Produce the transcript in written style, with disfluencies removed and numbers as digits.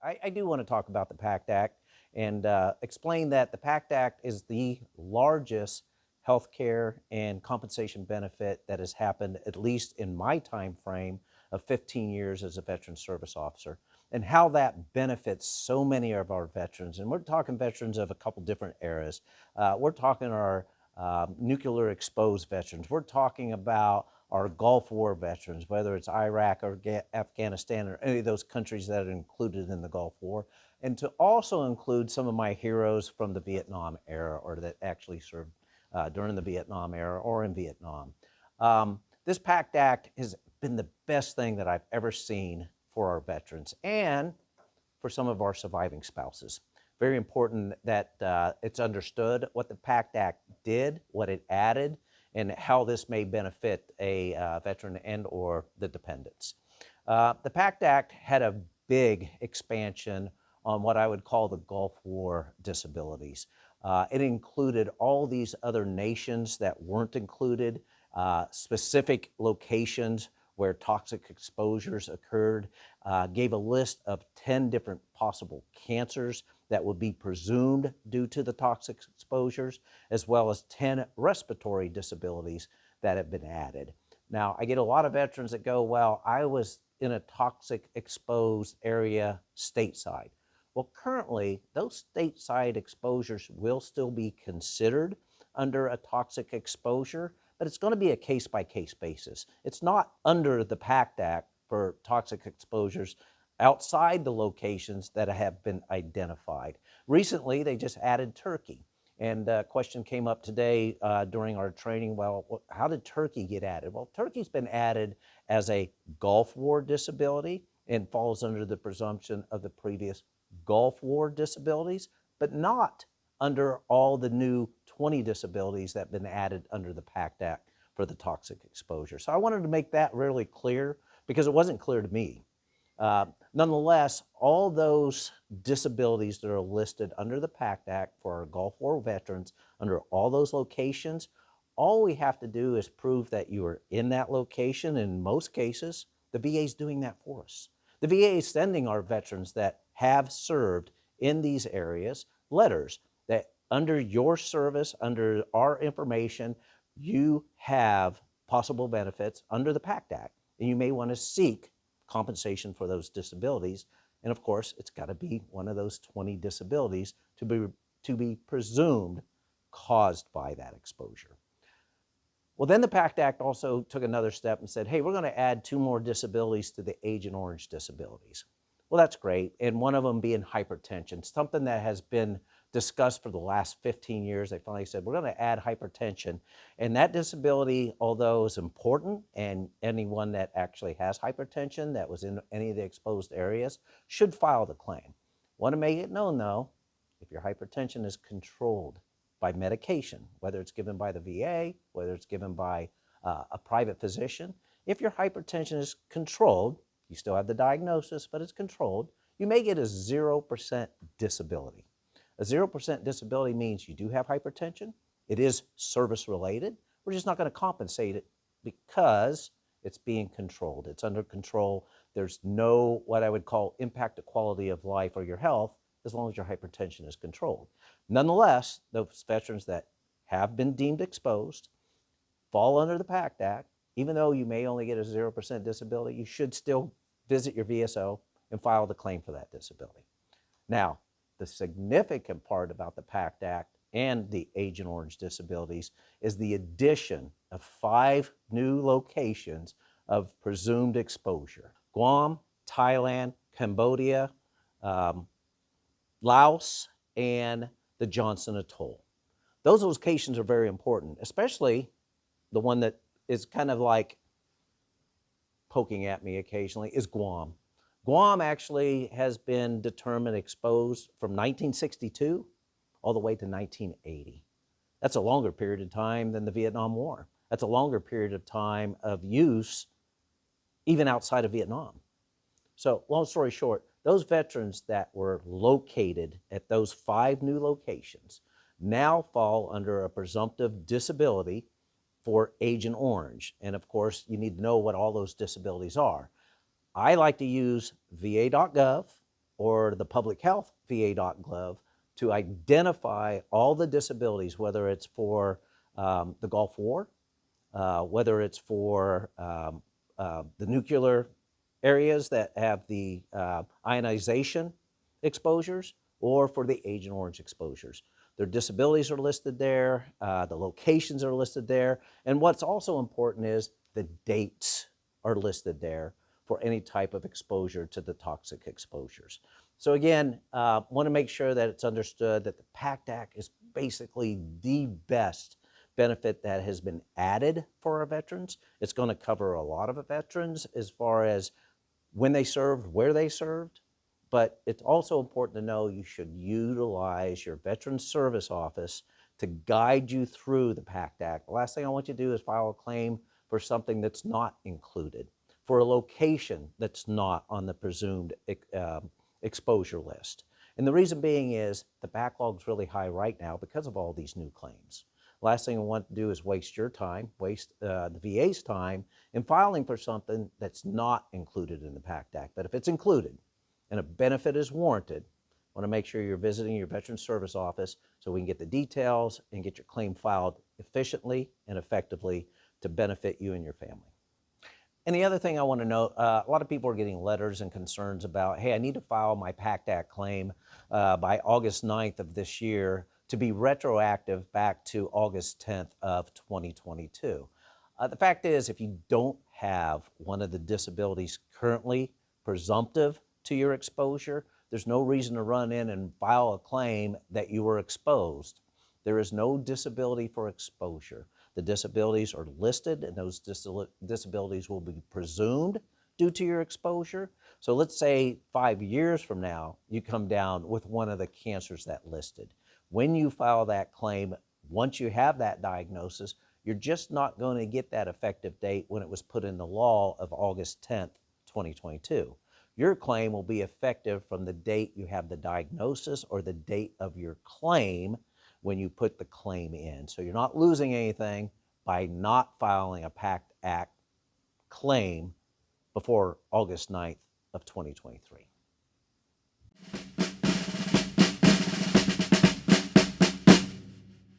I do want to talk about the PACT Act and explain that the PACT Act is the largest healthcare and compensation benefit that has happened, at least in my time frame of 15 years as a veteran service officer, and how that benefits so many of our veterans. And we're talking veterans of a couple different eras. We're talking our nuclear exposed veterans. We're talking about our Gulf War veterans, whether it's Iraq or Afghanistan or any of those countries that are included in the Gulf War, and to also include some of my heroes from the Vietnam era, or that actually served during the Vietnam era or in Vietnam. This PACT Act has been the best thing that I've ever seen for our veterans and for some of our surviving spouses. Very important that it's understood what the PACT Act did, what it added, and how this may benefit a veteran and or the dependents. The PACT Act had a big expansion on what I would call the Gulf War disabilities. It included all these other nations that weren't included, specific locations where toxic exposures occurred, gave a list of 10 different possible cancers that would be presumed due to the toxic exposures, as well as 10 respiratory disabilities that have been added. Now, I get a lot of veterans that go, well, I was in a toxic exposed area stateside. Well, currently, those stateside exposures will still be considered under a toxic exposure, but it's going to be a case-by-case basis. It's not under the PACT Act for toxic exposures outside the locations that have been identified. Recently, they just added Turkey. And a question came up today during our training, well, how did Turkey get added? Well, Turkey's been added as a Gulf War disability and falls under the presumption of the previous Gulf War disabilities, but not under all the new 20 disabilities that have been added under the PACT Act for the toxic exposure. So I wanted to make that really clear because it wasn't clear to me. Nonetheless, all those disabilities that are listed under the PACT Act for our Gulf War veterans, under all those locations, all we have to do is prove that you are in that location. In most cases, the VA is doing that for us. The VA is sending our veterans that have served in these areas letters that under your service, under our information, you have possible benefits under the PACT Act, and you may want to seek compensation for those disabilities. And of course, it's got to be one of those 20 disabilities to be presumed caused by that exposure. Well, then the PACT Act also took another step and said, hey, we're going to add 2 more disabilities to the Agent Orange disabilities. Well, that's great. And one of them being hypertension, something that has been discussed for the last 15 years. They finally said, we're going to add hypertension. And that disability, although is important, and anyone that actually has hypertension that was in any of the exposed areas should file the claim. Want to make it known, though, if your hypertension is controlled by medication, whether it's given by the VA, whether it's given by a private physician, if your hypertension is controlled, you still have the diagnosis, but it's controlled, you may get a 0% disability. A 0% disability means you do have hypertension. It is service-related. We're just not going to compensate it because it's being controlled. It's under control. There's no, what I would call, impact to quality of life or your health as long as your hypertension is controlled. Nonetheless, those veterans that have been deemed exposed fall under the PACT Act. Even though you may only get a 0% disability, you should still visit your VSO and file the claim for that disability. Now, the significant part about the PACT Act and the Agent Orange disabilities is the addition of 5 new locations of presumed exposure: Guam, Thailand, Cambodia, Laos, and the Johnson Atoll. Those locations are very important, especially the one that is kind of like poking at me occasionally is Guam. Guam actually has been determined exposed from 1962 all the way to 1980. That's a longer period of time than the Vietnam War. That's a longer period of time of use even outside of Vietnam. So long story short, those veterans that were located at those 5 new locations now fall under a presumptive disability for Agent Orange. And of course, you need to know what all those disabilities are. I like to use va.gov or the public health va.gov to identify all the disabilities, whether it's for the Gulf War, whether it's for the nuclear areas that have the ionization exposures, or for the Agent Orange exposures. Their disabilities are listed there, the locations are listed there, and what's also important is the dates are listed there for any type of exposure to the toxic exposures. So again, want to make sure that it's understood that the PACT Act is basically the best benefit that has been added for our veterans. It's going to cover a lot of veterans as far as when they served, where they served, but it's also important to know you should utilize your Veterans Service Office to guide you through the PACT Act. The last thing I want you to do is file a claim for something that's not included, for a location that's not on the presumed exposure list. And the reason being is the backlog's really high right now because of all these new claims. Last thing I want to do is waste your time, waste the VA's time in filing for something that's not included in the PACT Act. But if it's included and a benefit is warranted, I want to make sure you're visiting your Veterans Service Office so we can get the details and get your claim filed efficiently and effectively to benefit you and your family. And the other thing I want to note, a lot of people are getting letters and concerns about, hey, I need to file my PACT Act claim by August 9th of this year to be retroactive back to August 10th of 2022. The fact is, if you don't have one of the disabilities currently presumptive to your exposure, there's no reason to run in and file a claim that you were exposed. There is no disability for exposure. The disabilities are listed, and those disabilities will be presumed due to your exposure. So let's say 5 years from now, you come down with one of the cancers that listed. When you file that claim, once you have that diagnosis, you're just not going to get that effective date when it was put in the law of August 10th, 2022. Your claim will be effective from the date you have the diagnosis or the date of your claim when you put the claim in. So you're not losing anything by not filing a PACT Act claim before August 9th of 2023.